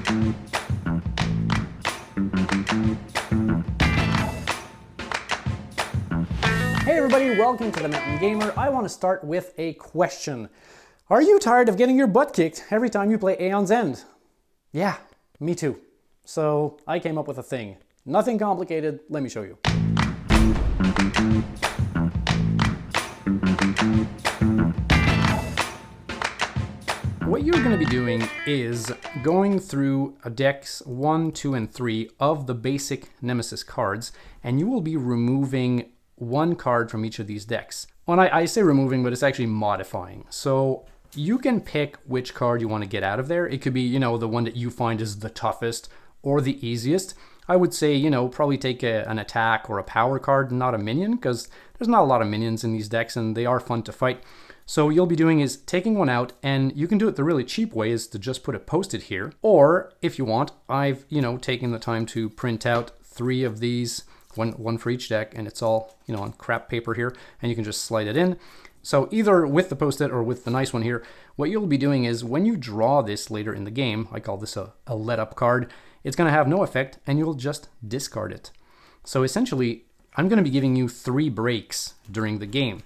Hey everybody, welcome to the Mountain Gamer. I want to start with a question. Are you tired of getting your butt kicked every time you play Aeon's End? Yeah, me too. So I came up with a thing. Nothing complicated, let me show you. What you're going to be doing is going through decks 1, 2, and 3 of the basic Nemesis cards, and you will be removing one card from each of these decks. When I say removing, but it's actually modifying. So you can pick which card you want to get out of there. It could be, you know, the one that you find is the toughest or the easiest. I would say, you know, probably take an attack or a power card, not a minion, because there's not a lot of minions in these decks and they are fun to fight. So what you'll be doing is taking one out, and you can do it the really cheap way is to just put a post-it here. Or if you want, I've, you know, taken the time to print out 3 of these, one for each deck, and it's all, you know, on crap paper here, and you can just slide it in. So either with the post-it or with the nice one here, what you'll be doing is when you draw this later in the game, I call this a let-up card, it's going to have no effect, and you'll just discard it. So essentially, I'm going to be giving you 3 breaks during the game.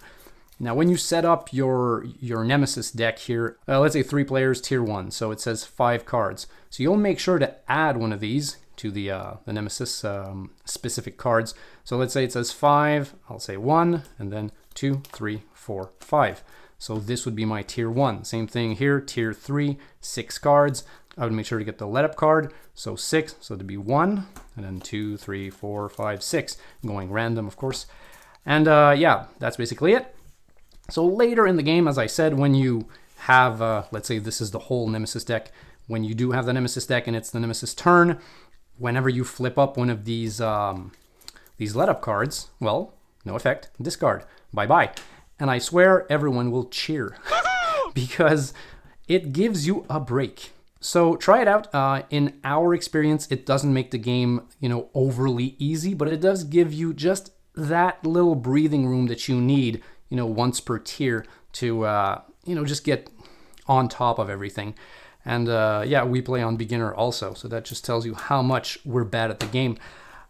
Now, when you set up your Nemesis deck here, let's say 3 players, tier 1, so it says 5 cards. So you'll make sure to add one of these to the Nemesis specific cards. So let's say it says 5, I'll say 1, and then 2, 3, 4, 5. So this would be my tier 1. Same thing here, tier 3, 6 cards. I would make sure to get the let up card, so 6, so it'd be 1, and then 2, 3, 4, 5, 6, going random, of course. And yeah, that's basically it. So later in the game, as I said, when you have, let's say this is the whole Nemesis deck, when you do have the Nemesis deck and it's the Nemesis turn, whenever you flip up one of these let-up cards, well, no effect, discard, bye-bye. And I swear everyone will cheer because it gives you a break. So try it out. In our experience, it doesn't make the game, you know, overly easy, but it does give you just that little breathing room that you need, you know, once per tier to, you know, just get on top of everything. And yeah, we play on beginner also, so that just tells you how much we're bad at the game.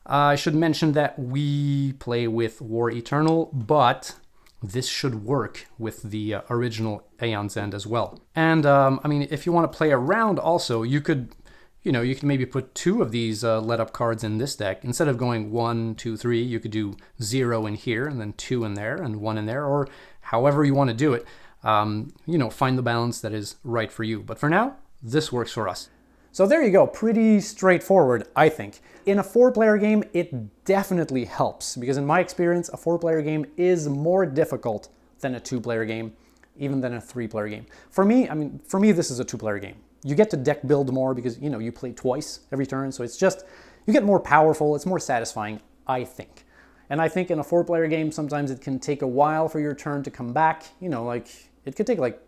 I should mention that we play with War Eternal, but this should work with the original Aeon's End as well. And I mean, if you want to play around also, you could, you know, you can maybe put 2 of these let-up cards in this deck. Instead of going 1, 2, 3, you could do 0 in here, and then 2 in there, and 1 in there, or however you want to do it. You know, find the balance that is right for you. But for now, this works for us. So there you go, pretty straightforward, I think. In a 4-player game, it definitely helps, because in my experience, a 4-player game is more difficult than a 2-player game, even than a 3-player game. For me, I mean, for me, this is a 2-player game. You get to deck build more because, you know, you play twice every turn, so it's just, you get more powerful, it's more satisfying, I think. And I think in a 4-player game, sometimes it can take a while for your turn to come back. You know, like, it could take like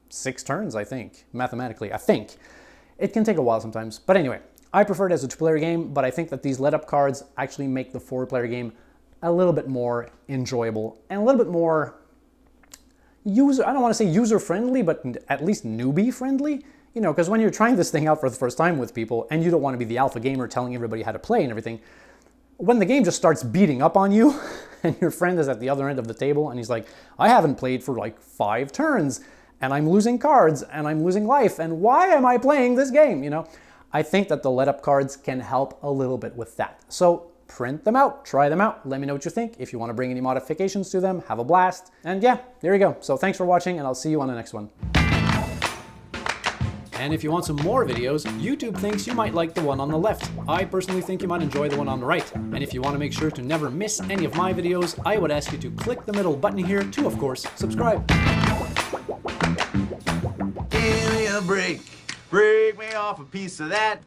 6 turns, I think, mathematically, I think. It can take a while sometimes, but anyway, I prefer it as a 2-player game, but I think that these let-up cards actually make the 4-player game a little bit more enjoyable and a little bit more I don't want to say user-friendly, but at least newbie-friendly. You know, because when you're trying this thing out for the first time with people and you don't want to be the alpha gamer telling everybody how to play and everything, when the game just starts beating up on you and your friend is at the other end of the table and he's like, I haven't played for like 5 turns and I'm losing cards and I'm losing life and why am I playing this game, you know? I think that the let-up cards can help a little bit with that. So print them out, try them out, let me know what you think. If you want to bring any modifications to them, have a blast. And yeah, there you go. So thanks for watching and I'll see you on the next one. And if you want some more videos, YouTube thinks you might like the one on the left. I personally think you might enjoy the one on the right. And if you want to make sure to never miss any of my videos, I would ask you to click the middle button here to, of course, subscribe. Give me a break. Break me off a piece of that.